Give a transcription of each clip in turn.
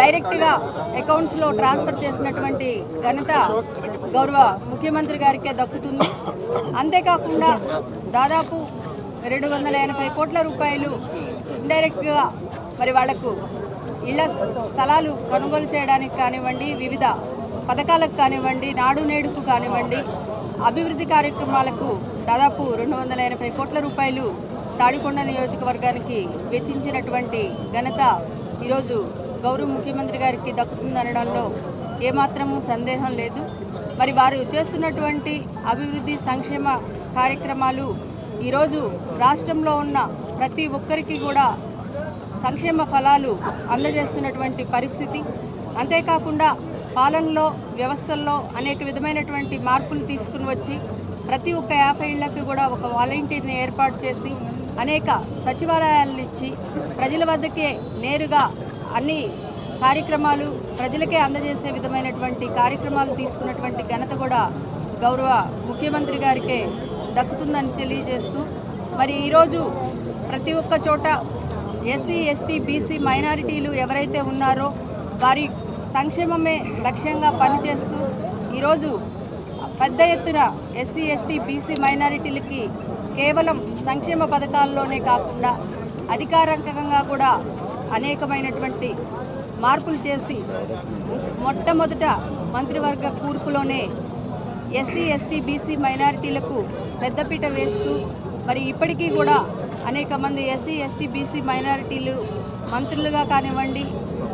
డైరెక్ట్గా అకౌంట్స్లో ట్రాన్స్ఫర్ చేసినటువంటి ఘనత గౌరవ ముఖ్యమంత్రి గారికే దక్కుతుంది. అంతేకాకుండా దాదాపు 280 కోట్ల రూపాయలు ఇండైరెక్ట్గా మరి వాళ్లకు ఇళ్ల స్థలాలు కొనుగోలు చేయడానికి కానివ్వండి, వివిధ పథకాలకు కానివ్వండి, నాడు నేడుకు కానివ్వండి, అభివృద్ధి కార్యక్రమాలకు దాదాపు 280 కోట్ల రూపాయలు తాడికొండ నియోజకవర్గానికి వెచ్చించినటువంటి ఘనత ఈరోజు గౌరవ ముఖ్యమంత్రి గారికి దక్కుతుందనడంలో ఏమాత్రము సందేహం లేదు. మరి వారు చేస్తున్నటువంటి అభివృద్ధి సంక్షేమ కార్యక్రమాలు ఈరోజు రాష్ట్రంలో ఉన్న ప్రతి ఒక్కరికి కూడా సంక్షేమ ఫలాలు అందజేస్తున్నటువంటి పరిస్థితి. అంతేకాకుండా పాలనలో, వ్యవస్థల్లో అనేక విధమైనటువంటి మార్పులు తీసుకుని వచ్చి ప్రతి ఒక్క 50 ఇళ్లకు కూడా ఒక వాలంటీర్ని ఏర్పాటు చేసి అనేక సచివాలయాలను ఇచ్చి ప్రజల వద్దకే నేరుగా అన్ని కార్యక్రమాలు ప్రజలకే అందజేసే విధమైనటువంటి కార్యక్రమాలు తీసుకున్నటువంటి ఘనత కూడా గౌరవ ముఖ్యమంత్రి గారికే దక్కుతుందని తెలియజేస్తూ, మరి ఈరోజు ప్రతి ఒక్క చోట ఎస్సీ, ఎస్టీ, బీసీ మైనారిటీలు ఎవరైతే ఉన్నారో వారి సంక్షేమమే లక్ష్యంగా పనిచేస్తూ ఈరోజు పెద్ద ఎత్తున ఎస్సీ, ఎస్టీ, బీసీ మైనారిటీలకి కేవలం సంక్షేమ పథకాల్లోనే కాకుండా అధికారికంగా కూడా అనేకమైనటువంటి మార్పులు చేసి మొట్టమొదట మంత్రివర్గ కూర్పులోనే ఎస్సీ, ఎస్టీ, బీసీ మైనారిటీలకు పెద్దపీట వేస్తూ మరి ఇప్పటికీ కూడా అనేక మంది ఎస్సీ, ఎస్టీ, బీసీ మైనారిటీలు మంత్రులుగా కానివ్వండి,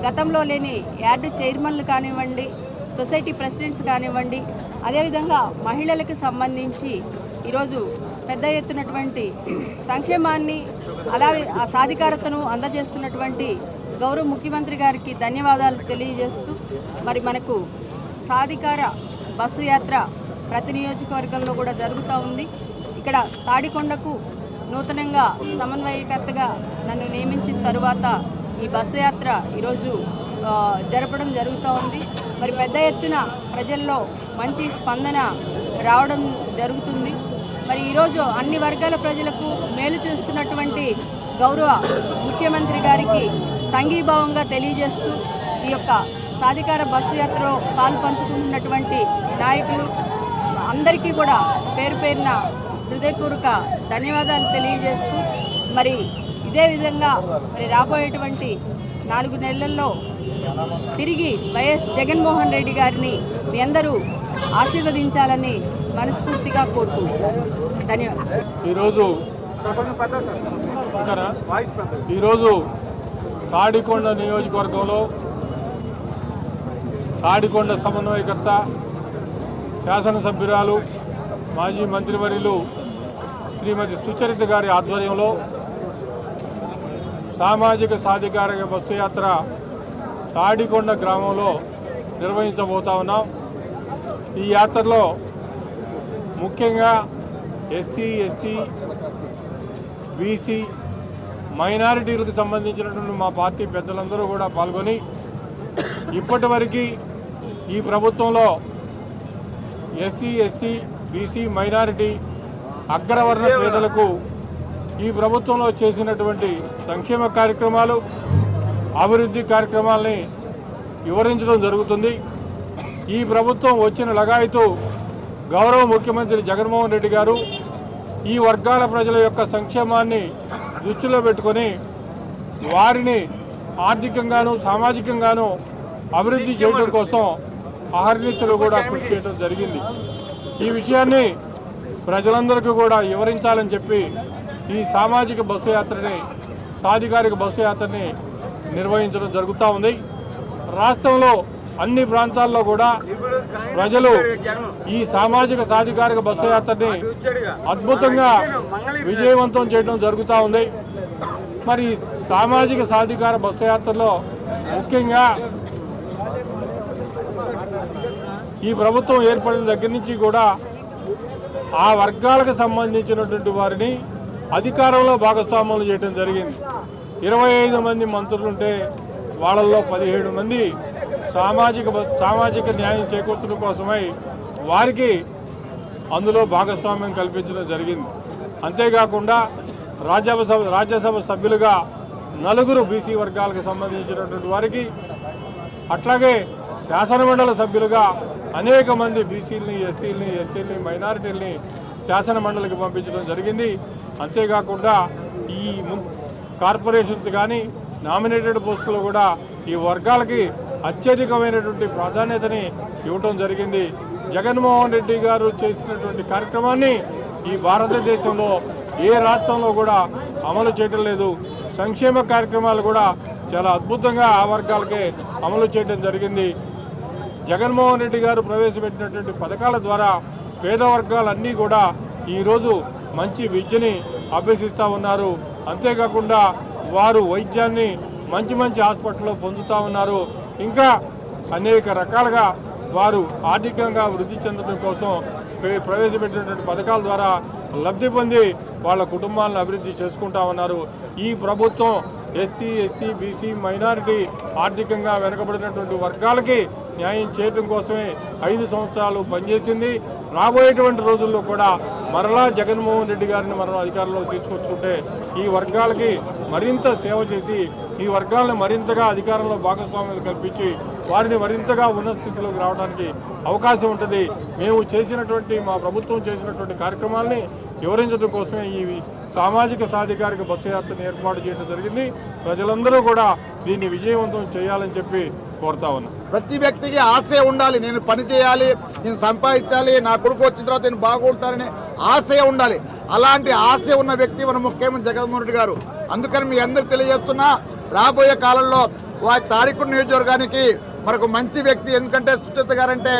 గతంలో లేని యార్డు చైర్మన్లు కానివ్వండి, సొసైటీ ప్రెసిడెంట్స్ కానివ్వండి, అదేవిధంగా మహిళలకు సంబంధించి ఈరోజు పెద్ద ఎత్తునటువంటి సంక్షేమాన్ని అలాగే ఆ సాధికారతను అందజేస్తున్నటువంటి గౌరవ ముఖ్యమంత్రి గారికి ధన్యవాదాలు తెలియజేస్తూ, మరి మనకు సాధికార బస్సు యాత్ర ప్రతి నియోజకవర్గంలో కూడా జరుగుతూ ఉంది. ఇక్కడ తాడికొండకు నూతనంగా సమన్వయకర్తగా నన్ను నియమించిన తరువాత ఈ బస్సు యాత్ర ఈరోజు జరపడం జరుగుతూ ఉంది. మరి పెద్ద ఎత్తున ప్రజల్లో మంచి స్పందన రావడం జరుగుతుంది. మరి ఈరోజు అన్ని వర్గాల ప్రజలకు మేలు చేస్తున్నటువంటి గౌరవ ముఖ్యమంత్రి గారికి సంఘీభావంగా తెలియజేస్తూ ఈ యొక్క సాధికార బస్సు యాత్రలో పాలు పంచుకుంటున్నటువంటి నాయకులు అందరికీ కూడా పేరు పేరున హృదయపూర్వక ధన్యవాదాలు తెలియజేస్తూ, మరి ఇదే విధంగా మరి రాబోయేటువంటి 4 నెలల్లో తిరిగి వైఎస్ జగన్మోహన్ రెడ్డి గారిని మీ అందరూ ఆశీర్వదించాలని మనస్ఫూర్తిగా కోరుకుంటున్నాను. ధన్యవాదాలు. ఈరోజు తాడికొండ నియోజకవర్గంలో తాడికొండ సమన్వయకర్త, శాసనసభ్యురాలు, మాజీ మంత్రివర్యులు శ్రీమతి సుచరిత గారి ఆధ్వర్యంలో సామాజిక సాధికారిక బస్సు యాత్ర తాడికొండ గ్రామంలో నిర్వహించబోతా ఉన్నాం. ఈ యాత్రలో ముఖ్యంగా ఎస్సీ, ఎస్టీ, బీసీ మైనారిటీలకు సంబంధించినటువంటి మా పార్టీ పెద్దలందరూ కూడా పాల్గొని ఇప్పటివరకు ఈ ప్రభుత్వంలో ఎస్సీ, ఎస్టీ, బీసీ మైనారిటీ అగ్రవర్ణ పేదలకు ఈ ప్రభుత్వంలో చేసినటువంటి సంక్షేమ కార్యక్రమాలు, అభివృద్ధి కార్యక్రమాలని వివరించడం జరుగుతుంది. ఈ ప్రభుత్వం వచ్చిన లగాయతు గౌరవ ముఖ్యమంత్రి జగన్మోహన్ రెడ్డి గారు ఈ వర్గాల ప్రజల యొక్క సంక్షేమాన్ని దృష్టిలో పెట్టుకొని వారిని ఆర్థికంగాను, సామాజికంగాను అభివృద్ధి చేయడం కోసం అహర్నిశలు కూడా కృషి చేయడం జరిగింది. ఈ విషయాన్ని ప్రజలందరికీ కూడా వివరించాలని చెప్పి ఈ సామాజిక బస్సు యాత్రని, సాధికారిక బస్సు యాత్రని నిర్వహించడం జరుగుతూ ఉంది. రాష్ట్రంలో అన్ని ప్రాంతాల్లో కూడా ప్రజలు ఈ సామాజిక సాధికారిక బస్సు యాత్రని అద్భుతంగా విజయవంతం చేయడం జరుగుతూ ఉంది. మరి సామాజిక సాధికార బస్సు యాత్రలో ముఖ్యంగా ఈ ప్రభుత్వం ఏర్పడిన దగ్గర నుంచి కూడా ఆ వర్గాలకు సంబంధించినటువంటి వారిని అధికారంలో భాగస్వాములు చేయడం జరిగింది. 25 మంది మంత్రులుంటే వాళ్ళల్లో 17 మంది సామాజిక న్యాయం చేకూర్చడం కోసమై వారికి అందులో భాగస్వామ్యం కల్పించడం జరిగింది. అంతేకాకుండా రాజ్యసభ సభ్యులుగా 4 బీసీ వర్గాలకు సంబంధించినటువంటి వారికి అట్లాగే శాసనమండలి సభ్యులుగా అనేక మంది బీసీలని, ఎస్సీలని, మైనారిటీలని శాసనమండలికి పంపించడం జరిగింది. అంతేకాకుండా ఈ కార్పొరేషన్స్ కానీ నామినేటెడ్ పోస్టులు కూడా ఈ వర్గాలకి అత్యధికమైనటువంటి ప్రాధాన్యతని ఇవ్వటం జరిగింది. జగన్మోహన్ రెడ్డి గారు చేసినటువంటి కార్యక్రమాన్ని ఈ భారతదేశంలో ఏ రాష్ట్రంలో కూడా అమలు చేయడం లేదు. సంక్షేమ కార్యక్రమాలు కూడా చాలా అద్భుతంగా ఆ వర్గాలకే అమలు చేయడం జరిగింది. జగన్మోహన్ రెడ్డి గారు ప్రవేశపెట్టినటువంటి పథకాల ద్వారా పేద వర్గాలన్నీ కూడా ఈరోజు మంచి విద్యని అభ్యసిస్తూ ఉన్నారు. అంతేకాకుండా వారు వైద్యాన్ని మంచి హాస్పిటల్లో పొందుతూ ఉన్నారు. ఇంకా అనేక రకాలుగా వారు ఆర్థికంగా వృద్ధి చెందడం కోసం ప్రవేశపెట్టినటువంటి పథకాల ద్వారా లబ్ధి పొంది వాళ్ళ కుటుంబాలను అభివృద్ధి చేసుకుంటా ఉన్నారు. ఈ ప్రభుత్వం ఎస్సీ, ఎస్టీ, బీసీ, మైనారిటీ ఆర్థికంగా వెనుకబడినటువంటి వర్గాలకి న్యాయం చేయడం కోసమే 5 సంవత్సరాలు పనిచేసింది. రాబోయేటువంటి రోజుల్లో కూడా మరలా జగన్మోహన్ రెడ్డి గారిని మనం అధికారంలో తీసుకొచ్చుకుంటే ఈ వర్గాలకి మరింత సేవ చేసి ఈ వర్గాలను మరింతగా అధికారంలో భాగస్వామ్యాలు కల్పించి వారిని మరింతగా ఉన్నత స్థితిలోకి రావడానికి అవకాశం ఉంటుంది. మేము చేసినటువంటి మా ప్రభుత్వం చేసినటువంటి కార్యక్రమాలని వివరించడం కోసమే ఈ సామాజిక సాధికారిక బస్సు యాత్రను ఏర్పాటు చేయడం జరిగింది. ప్రజలందరూ కూడా దీన్ని విజయవంతం చేయాలని చెప్పి కోరుతా ఉన్నాం. ప్రతి వ్యక్తికి ఆశ ఉండాలి. నేను పని చేయాలి, నేను సంపాదించాలి, నా కొడుకు వచ్చిన తర్వాత నేను బాగుంటానని ఆశ ఉండాలి. అలాంటి ఆశ ఉన్న వ్యక్తి మన ముఖ్యమంత్రి జగన్మోహన్ రెడ్డి గారు. అందుకని మీ అందరికి తెలియజేస్తున్నా, రాబోయే కాలంలో తాడికొండ నియోజకవర్గానికి మనకు మంచి వ్యక్తి. ఎందుకంటే సుచిత గారంటే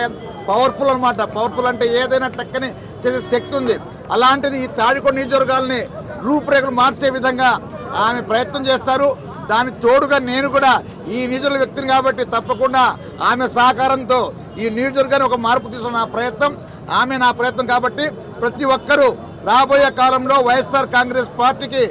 పవర్ఫుల్ అనమాట. పవర్ఫుల్ అంటే ఏదైనా టక్కని చేసే శక్తి ఉంది. అలాంటిది ఈ తాడికొండ నియోజకవర్గాలని రూపురేఖలు మార్చే విధంగా ఆమె ప్రయత్నం చేస్తారు. దానికి తోడుగా నేను కూడా ఈ నియోజకవర్గ వ్యక్తిని కాబట్టి తప్పకుండా ఆమె సహకారంతో ఈ నియోజకవర్గాన్ని ఒక మార్పు తీసుకున్న ఆమె నా ప్రయత్నం కాబట్టి ప్రతి ఒక్కరూ రాబోయే కాలంలో వైఎస్ఆర్ కాంగ్రెస్ పార్టీకి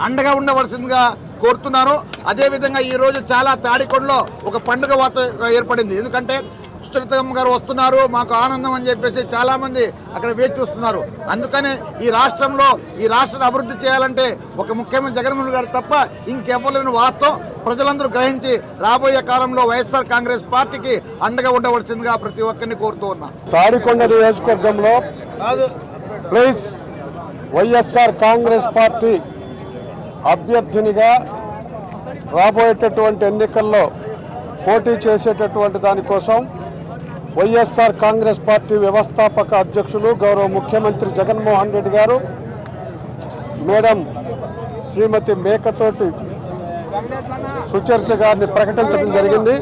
అండగా ఉండవలసిందిగా కోరుతున్నాను. అదేవిధంగా ఈరోజు చాలా తాడికొండలో ఒక పండుగ వాతావరణం ఏర్పడింది. ఎందుకంటే సుచరితమ్మ గారు వస్తున్నారు, మాకు ఆనందం అని చెప్పేసి చాలామంది అక్కడ వేచి చూస్తున్నారు. అందుకని ఈ రాష్ట్రాన్ని అభివృద్ధి చేయాలంటే ఒక ముఖ్యమంత్రి జగన్మోహన్ గారు తప్ప ఇంకెవ్వలేని వాస్తవం ప్రజలందరూ గ్రహించి రాబోయే కాలంలో వైఎస్ఆర్ కాంగ్రెస్ పార్టీకి అండగా ఉండవలసిందిగా ప్రతి ఒక్కరిని కోరుతూ ఉన్నా. తాడికొండ నియోజకవర్గంలో ప్లీజ్ వైఎస్ఆర్ కాంగ్రెస్ పార్టీ అభ్యర్థినిగా రాబోయేటటువంటి ఎన్నికల్లో పోటీ చేసేటటువంటి దానికోసం వైఎస్ఆర్ కాంగ్రెస్ పార్టీ వ్యవస్థాపక అధ్యక్షులు గౌరవ ముఖ్యమంత్రి జగన్మోహన్ రెడ్డి గారు మేడం శ్రీమతి మేకతోటి సుచరిత గారిని ప్రకటించడం జరిగింది.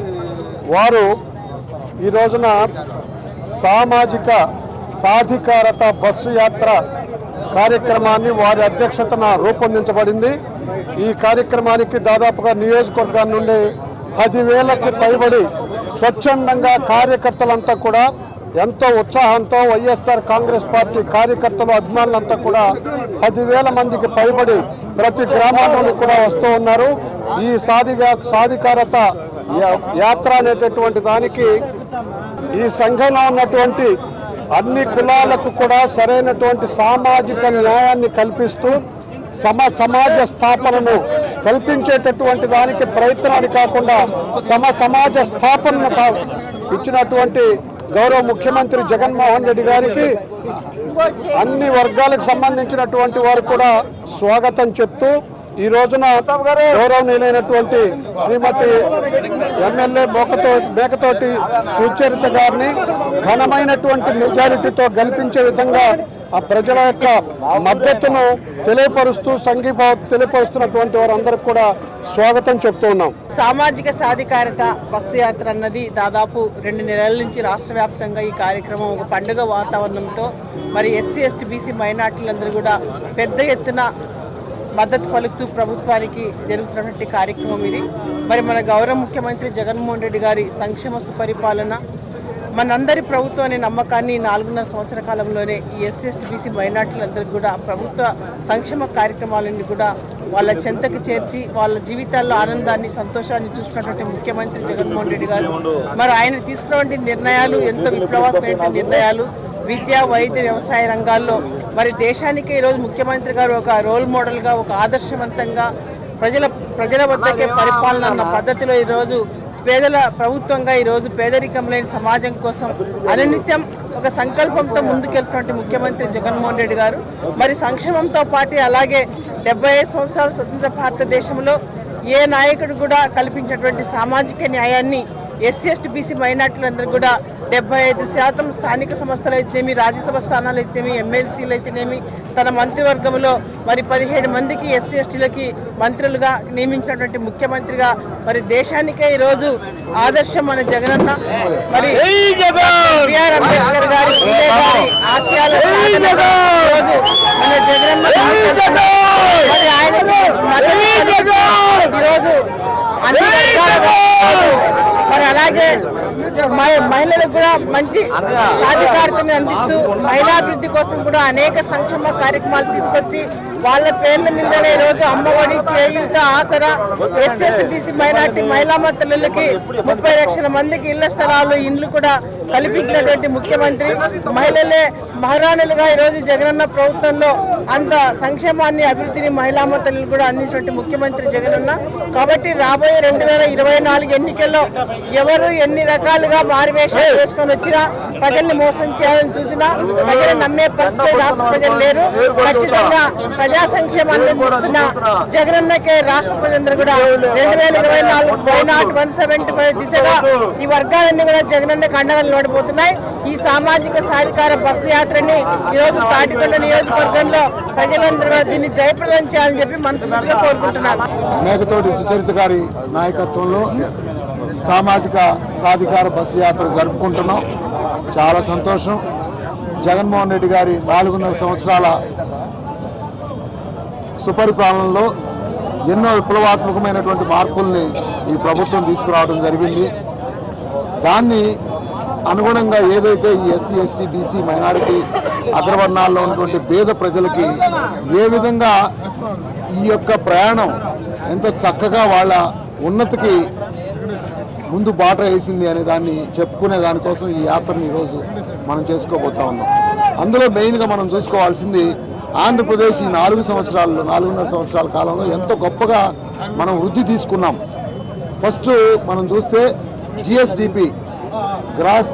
వారు ఈ రోజున సామాజిక సాధికారత బస్సు యాత్ర కార్యక్రమాన్ని వారి అధ్యక్షతన రూపొందించబడింది. ఈ కార్యక్రమానికి దాదాపుగా నియోజకవర్గం నుండి 10,000కు పైబడి స్వచ్ఛందంగా కార్యకర్తలంతా కూడా ఎంతో ఉత్సాహంతో వైఎస్ఆర్ కాంగ్రెస్ పార్టీ కార్యకర్తలు అభిమానులంతా కూడా 10,000 మందికి పైబడి ప్రతి గ్రామాల్లోనూ కూడా వస్తూ ఉన్నారు. ఈ సాధికారత యాత్ర అనేటటువంటి దానికి ఈ సంఘంలో ఉన్నటువంటి అన్ని కులాలకు కూడా సరైనటువంటి సామాజిక న్యాయాన్ని కల్పిస్తూ సమాజ స్థాపనను కల్పించేటటువంటి దానికి ప్రయత్నాలు కాకుండా సమాజ స్థాపనను ఇచ్చినటువంటి గౌరవ ముఖ్యమంత్రి జగన్మోహన్ రెడ్డి గారికి అన్ని వర్గాలకు సంబంధించినటువంటి వారు కూడా స్వాగతం చెప్తూ ఈ రోజున గౌరవనీయులైనటువంటి శ్రీమతి ఎమ్మెల్యే మేకతోటి సుచరిత గారిని ఘనమైనటువంటి మెజారిటీతో గెలిపించే విధంగా ఆ ప్రజల యొక్క మద్దతును తెలియపరుస్తూ సంఘీభావం తెలియపరుస్తున్నటువంటి వారందరికీ కూడా స్వాగతం చెప్తూ ఉన్నాం. సామాజిక సాధికారత బస్సు యాత్ర అన్నది దాదాపు 2 నెలల నుంచి రాష్ట్ర వ్యాప్తంగా ఈ కార్యక్రమం ఒక పండుగ వాతావరణంతో మరి ఎస్సీ, ఎస్టీ, బీసీ, మైనార్టీలందరూ కూడా పెద్ద ఎత్తున మద్దతు పలుకుతూ ప్రభుత్వానికి జరుగుతున్నటువంటి కార్యక్రమం ఇది. మరి మన గౌరవ ముఖ్యమంత్రి జగన్మోహన్ రెడ్డి గారి సంక్షేమ సుపరిపాలన మనందరి ప్రభుత్వం అనే నమ్మకాన్ని 4.5 సంవత్సర కాలంలోనే ఈ ఎస్సీ, ఎస్టీ, బీసీ, మైనార్టీలందరికీ కూడా ప్రభుత్వ సంక్షేమ కార్యక్రమాలన్నీ కూడా వాళ్ళ చెంతకు చేర్చి వాళ్ళ జీవితాల్లో ఆనందాన్ని, సంతోషాన్ని చూసినటువంటి ముఖ్యమంత్రి జగన్మోహన్ రెడ్డి గారు మరి ఆయన తీసుకున్నటువంటి నిర్ణయాలు ఎంతో విప్లవాత్మకమైన నిర్ణయాలు. విద్య, వైద్య, వ్యవసాయ రంగాల్లో మరి దేశానికి ఈరోజు ముఖ్యమంత్రి గారు ఒక రోల్ మోడల్గా, ఒక ఆదర్శవంతంగా ప్రజల వద్దకే పరిపాలన అన్న పద్ధతిలో ఈరోజు పేదల ప్రభుత్వంగా ఈరోజు పేదరికం లేని సమాజం కోసం అనునిత్యం ఒక సంకల్పంతో ముందుకెళ్తున్నటువంటి ముఖ్యమంత్రి జగన్మోహన్ రెడ్డి గారు మరి సంక్షేమంతో పాటు అలాగే 75 సంవత్సరాల స్వతంత్ర భారతదేశంలో ఏ నాయకుడు కూడా కల్పించినటువంటి సామాజిక న్యాయాన్ని ఎస్సీ ఎస్టీ బీసీ మైనార్టీలందరూ కూడా 75% స్థానిక సంస్థలు అయితేనేమి, రాజ్యసభ స్థానాలు అయితేనేమి, ఎమ్మెల్సీలు అయితేనేమి, తన మంత్రివర్గంలో మరి 17 మందికి ఎస్సీ ఎస్టీలకి మంత్రులుగా నియమించినటువంటి ముఖ్యమంత్రిగా మరి దేశానికే ఈరోజు ఆదర్శం మన జగనన్న. మరి బిఆర్ అంబేద్కర్ గారి ఆశయాల సాధనగా ఈరోజు మన జగనన్న మరి ఆయనకి ఈరోజు అన్ని వర్గాల మరి అలాగే మహిళలకు కూడా మంచి సాధికారతని అందిస్తూ మహిళాభివృద్ధి కోసం కూడా అనేక సంక్షేమ కార్యక్రమాలు తీసుకొచ్చి వాళ్ళ పేర్ల మీదనే ఈరోజు అమ్మఒడి, చేయూత, ఆసరా, ఎస్సీ ఎస్టీ బీసీ మైనార్టీ మహిళా తల్లులకి 30 లక్షల మందికి ఇళ్ల స్థలాలు, ఇండ్లు కూడా కల్పించినటువంటి ముఖ్యమంత్రి. మహిళలే మహారాణులుగా ఈరోజు జగనన్న ప్రభుత్వంలో అంత సంక్షేమాన్ని, అభివృద్ధిని మహిళా తల్లులు కూడా అందించినటువంటి ముఖ్యమంత్రి జగనన్న. కాబట్టి రాబోయే 2024 ఎన్నికల్లో ఎవరు ఎన్ని రకాలుగా మారువేషాలు వేసుకొని వచ్చినా, ప్రజల్ని మోసం చేయాలని చూసినా ప్రజలు నమ్మే పరిస్థితి రాష్ట్ర ప్రజలు లేరు. ఖచ్చితంగా ప్రజా సంక్షేమాన్ని అందిస్తున్న జగనన్నకే రాష్ట్ర ప్రజలందరూ కూడా 2024 వైనాట్ 175 దిశగా ఈ వర్గాలన్నీ కూడా జగనన్నకు అండగా నిలబడిపోతున్నాయి. ఈ సామాజిక సాధికార బస్సు యాత్రని ఈరోజు తాటికొండ నియోజకవర్గంలో ప్రజలందరూ కూడా దీన్ని జయప్రదం చేయాలని చెప్పి మనస్ఫూర్తిగా కోరుకుంటున్నాను. మేకతోటి సుచరిత గారి నాయకత్వంలో సామాజిక సాధికార బస్సు యాత్ర జరుపుకుంటున్నాం. చాలా సంతోషం. జగన్మోహన్ రెడ్డి గారి 4.5 సంవత్సరాల సుపరిపాలనలో ఎన్నో విప్లవాత్మకమైనటువంటి మార్పుల్ని ఈ ప్రభుత్వం తీసుకురావడం జరిగింది. దాన్ని అనుగుణంగా ఏదైతే ఈ ఎస్సీ ఎస్టీ బీసీ మైనారిటీ అగ్రవర్ణాల్లో ఉన్నటువంటి పేద ప్రజలకి ఏ విధంగా ఈ యొక్క ప్రయాణం ఎంత చక్కగా వాళ్ళ ఉన్నతికి ముందు బాట వేసింది అనే దాన్ని చెప్పుకునే దానికోసం ఈ యాత్రని ఈరోజు మనం చేసుకోబోతా ఉన్నాం. అందులో మెయిన్గా మనం చూసుకోవాల్సింది ఆంధ్రప్రదేశ్ ఈ 4.5 సంవత్సరాల కాలంలో ఎంతో గొప్పగా మనం వృద్ధి తీసుకున్నాం. ఫస్ట్ మనం చూస్తే GSDP, gross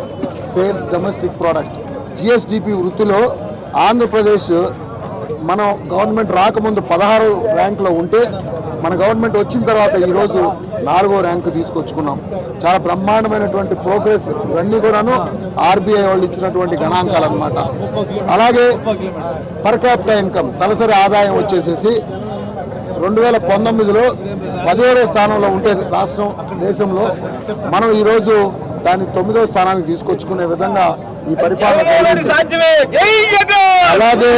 sales domestic product, GSDP వృత్తిలో ఆంధ్రప్రదేశ్ మనం గవర్నమెంట్ రాకముందు 16వ ర్యాంకులో ఉంటే మన గవర్నమెంట్ వచ్చిన తర్వాత ఈరోజు 4వ ర్యాంకు తీసుకొచ్చుకున్నాం. చాలా బ్రహ్మాండమైనటువంటి ప్రోగ్రెస్. ఇవన్నీ కూడాను ఆర్బీఐ వాళ్ళు ఇచ్చినటువంటి గణాంకాలు అన్నమాట. అలాగే పర్ క్యాపిటల్ ఇన్కమ్, తలసరి ఆదాయం వచ్చేసేసి 2019లో 17వ స్థానంలో ఉంటే రాష్ట్రం దేశంలో మనం ఈరోజు దాన్ని 9వ స్థానానికి తీసుకొచ్చుకునే విధంగా ఈ పరిపాలన. అలాగే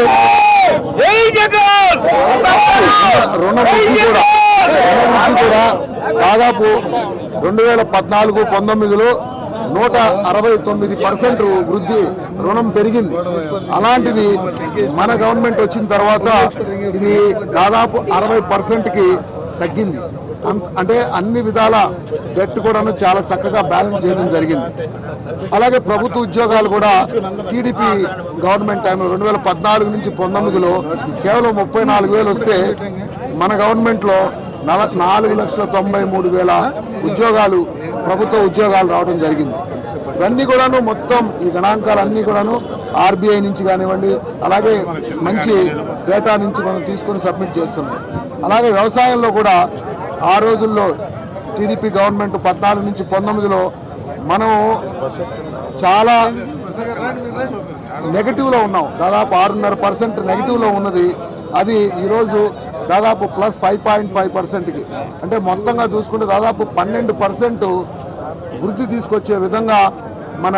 రుణవృద్ధి కూడా దాదాపు 2014-19లో 169% వృద్ధి రుణం పెరిగింది. అలాంటిది మన గవర్నమెంట్ వచ్చిన తర్వాత ఇది దాదాపు 60%కి తగ్గింది. అంటే అన్ని విధాల డెట్ కూడాను చాలా చక్కగా బ్యాలెన్స్ చేయడం జరిగింది. అలాగే ప్రభుత్వ ఉద్యోగాలు కూడా టీడీపీ గవర్నమెంట్ టైంలో 2014 నుంచి 19లో కేవలం 34,000 వస్తే మన గవర్నమెంట్లో 4,93,000 ఉద్యోగాలు, ప్రభుత్వ ఉద్యోగాలు రావడం జరిగింది. ఇవన్నీ కూడాను మొత్తం ఈ గణాంకాలన్నీ కూడాను ఆర్బీఐ నుంచి కానివ్వండి, అలాగే మంచి డేటా నుంచి మనం తీసుకొని సబ్మిట్ చేస్తున్నాం. అలాగే వ్యవసాయంలో కూడా ఆ రోజుల్లో టీడీపీ గవర్నమెంట్ 14 నుంచి 19లో మనం చాలా నెగటివ్లో ఉన్నాం. దాదాపు 6.5% నెగటివ్లో ఉన్నది. అది ఈరోజు దాదాపు ప్లస్ 5.5%కి, అంటే మొత్తంగా చూసుకుంటే దాదాపు 12% వృద్ధి తీసుకొచ్చే విధంగా మన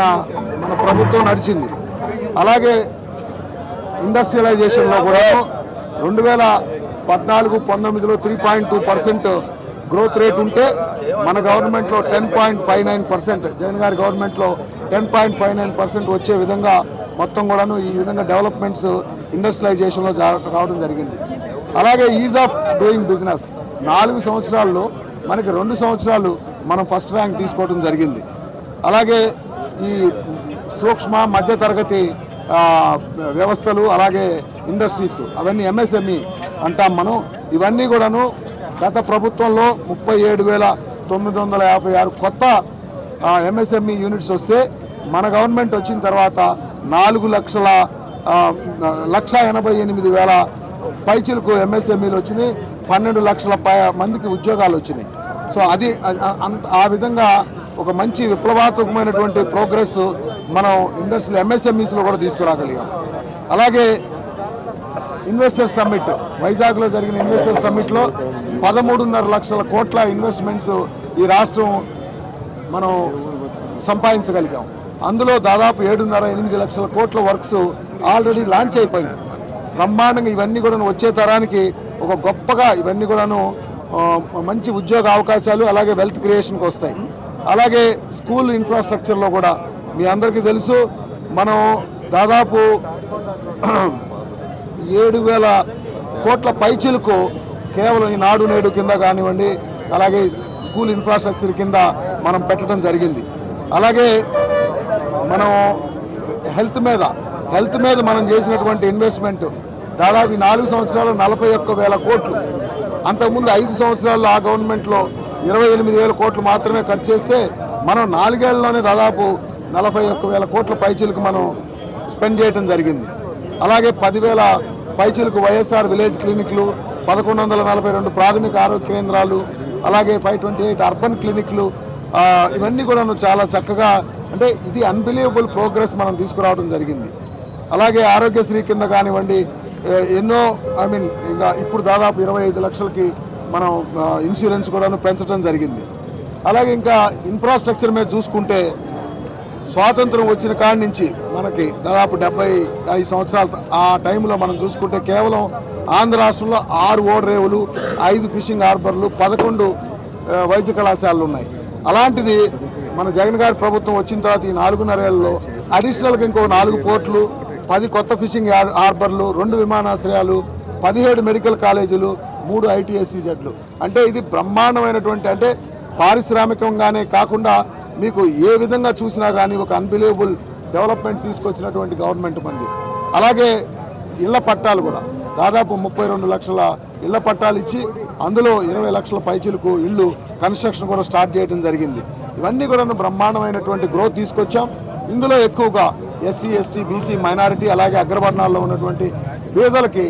ప్రభుత్వం నడిచింది. అలాగే ఇండస్ట్రియలైజేషన్లో కూడా 2014-19లో 3.2% గ్రోత్ రేట్ ఉంటే మన గవర్నమెంట్లో 10.59%, జగన్ గారి గవర్నమెంట్లో 10.59% వచ్చే విధంగా మొత్తం కూడాను ఈ విధంగా డెవలప్మెంట్స్ ఇండస్ట్రియలైజేషన్లో రావడం జరిగింది. అలాగే ఈజ్ ఆఫ్ డూయింగ్ బిజినెస్ 4 సంవత్సరాల్లో మనకి 2 సంవత్సరాలు మనం ఫస్ట్ ర్యాంక్ తీసుకోవడం జరిగింది. అలాగే ఈ సూక్ష్మ మధ్యతరగతి వ్యవస్థలు, అలాగే ఇండస్ట్రీస్, అవన్నీ ఎంఎస్ఎంఈ అంటాం మనం. ఇవన్నీ కూడాను గత ప్రభుత్వంలో 37,000 956 కొత్త ఎంఎస్ఎంఈ యూనిట్స్ వస్తే మన గవర్నమెంట్ వచ్చిన తర్వాత 4,88,000 పైచిలకు ఎంఎస్ఎంఈలు వచ్చినాయి, 12 లక్షల మందికి ఉద్యోగాలు వచ్చినాయి. సో అది ఆ విధంగా ఒక మంచి విప్లవాత్మకమైనటువంటి ప్రోగ్రెస్ మనం ఇండస్ట్రియల్ ఎంఎస్ఎంఈస్లో కూడా తీసుకురాగలిగాం. అలాగే ఇన్వెస్టర్స్ సమ్మిట్, వైజాగ్లో జరిగిన ఇన్వెస్టర్స్ సమ్మిట్లో 13.5 లక్షల కోట్ల ఇన్వెస్ట్మెంట్స్ ఈ రాష్ట్రం మనం సంపాదించగలిగాం. అందులో దాదాపు 7.5-8 లక్షల కోట్ల వర్క్స్ ఆల్రెడీ లాంచ్ అయిపోయినాయి. బ్రహ్మాండంగా ఇవన్నీ కూడా వచ్చే తరానికి ఒక గొప్పగా ఇవన్నీ కూడాను మంచి ఉద్యోగ అవకాశాలు అలాగే వెల్త్ క్రియేషన్కి వస్తాయి. అలాగే స్కూల్ ఇన్ఫ్రాస్ట్రక్చర్లో కూడా మీ అందరికీ తెలుసు, మనం దాదాపు 7,000 కోట్ల పైచిలకు కేవలం ఈ నాడు నేడు కింద కానివ్వండి, అలాగే స్కూల్ ఇన్ఫ్రాస్ట్రక్చర్ కింద మనం పెట్టడం జరిగింది. అలాగే మనం హెల్త్ మీద మనం చేసినటువంటి ఇన్వెస్ట్మెంట్ దాదాపు 4 సంవత్సరాలు 41,000 కోట్లు. అంతకుముందు 5 సంవత్సరాల్లో ఆ గవర్నమెంట్లో 28,000 కోట్లు మాత్రమే ఖర్చు చేస్తే మనం 4 ఏళ్లలోనే దాదాపు 41,000 కోట్ల పైచిలకు మనం స్పెండ్ చేయడం జరిగింది. అలాగే 10,000 పైచిలకు వైఎస్ఆర్ విలేజ్ క్లినిక్లు, 1142 ప్రాథమిక ఆరోగ్య కేంద్రాలు, అలాగే 528 అర్బన్ క్లినిక్లు, ఇవన్నీ కూడా చాలా చక్కగా, అంటే ఇది అన్బిలీవబుల్ ప్రోగ్రెస్ మనం తీసుకురావడం జరిగింది. అలాగే ఆరోగ్యశ్రీ కింద కానివ్వండి ఎన్నో ఇంకా ఇప్పుడు దాదాపు 25 లక్షలకి మనం ఇన్సూరెన్స్ కూడా పెంచడం జరిగింది. అలాగే ఇంకా ఇన్ఫ్రాస్ట్రక్చర్ మీద చూసుకుంటే స్వాతంత్రం వచ్చిన కాడి నుంచి మనకి దాదాపు 75 సంవత్సరాల ఆ టైంలో మనం చూసుకుంటే కేవలం ఆంధ్ర రాష్ట్రంలో 6 ఓడరేవులు, 5 ఫిషింగ్ హార్బర్లు, 11 వైద్య కళాశాలలు ఉన్నాయి. అలాంటిది మన జగన్ గారి ప్రభుత్వం వచ్చిన తర్వాత ఈ 4.5 ఏళ్లలో అడిషనల్గా ఇంకో 4 పోర్టులు, 10 కొత్త ఫిషింగ్ హార్బర్లు, 2 విమానాశ్రయాలు, 17 మెడికల్ కాలేజీలు, 3 ITSCజెడ్లు. అంటే ఇది బ్రహ్మాండమైనటువంటి, అంటే పారిశ్రామికంగానే కాకుండా మీకు ఏ విధంగా చూసినా కానీ ఒక అన్బిలీవబుల్ డెవలప్మెంట్ తీసుకొచ్చినటువంటి గవర్నమెంట్ మంది. అలాగే ఇళ్ల పట్టాలు కూడా దాదాపు 32 లక్షల ఇళ్ల పట్టాలు ఇచ్చి అందులో 20 లక్షల పైచిలకు ఇళ్ళు కన్స్ట్రక్షన్ కూడా స్టార్ట్ చేయడం జరిగింది. ఇవన్నీ కూడా బ్రహ్మాండమైనటువంటి గ్రోత్ తీసుకొచ్చాం. ఇందులో ఎక్కువగా SC, ST, BC, మైనారిటీ అలాగే అగ్రవర్ణాల్లో ఉన్నటువంటి పేదలకి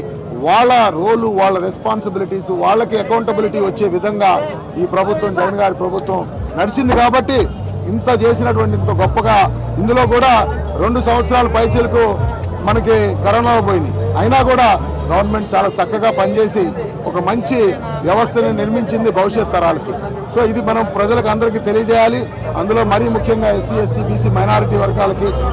వాళ్ళ రోలు, వాళ్ళ రెస్పాన్సిబిలిటీస్, వాళ్ళకి అకౌంటబిలిటీ వచ్చే విధంగా ఈ ప్రభుత్వం, జగన్ గారి ప్రభుత్వం నడిచింది. కాబట్టి ఇంత చేసినటువంటి ఇంత గొప్పగా ఇందులో కూడా 2 సంవత్సరాల పైచిలకు మనకి కరోనా పోయింది, అయినా కూడా గవర్నమెంట్ చాలా చక్కగా పనిచేసి ఒక మంచి వ్యవస్థని నిర్మించింది భవిష్యత్ తరాలకి. సో ఇది మనం ప్రజలకు అందరికీ తెలియజేయాలి. అందులో మరీ ముఖ్యంగా SC, ST, BC, మైనారిటీ వర్గాలకి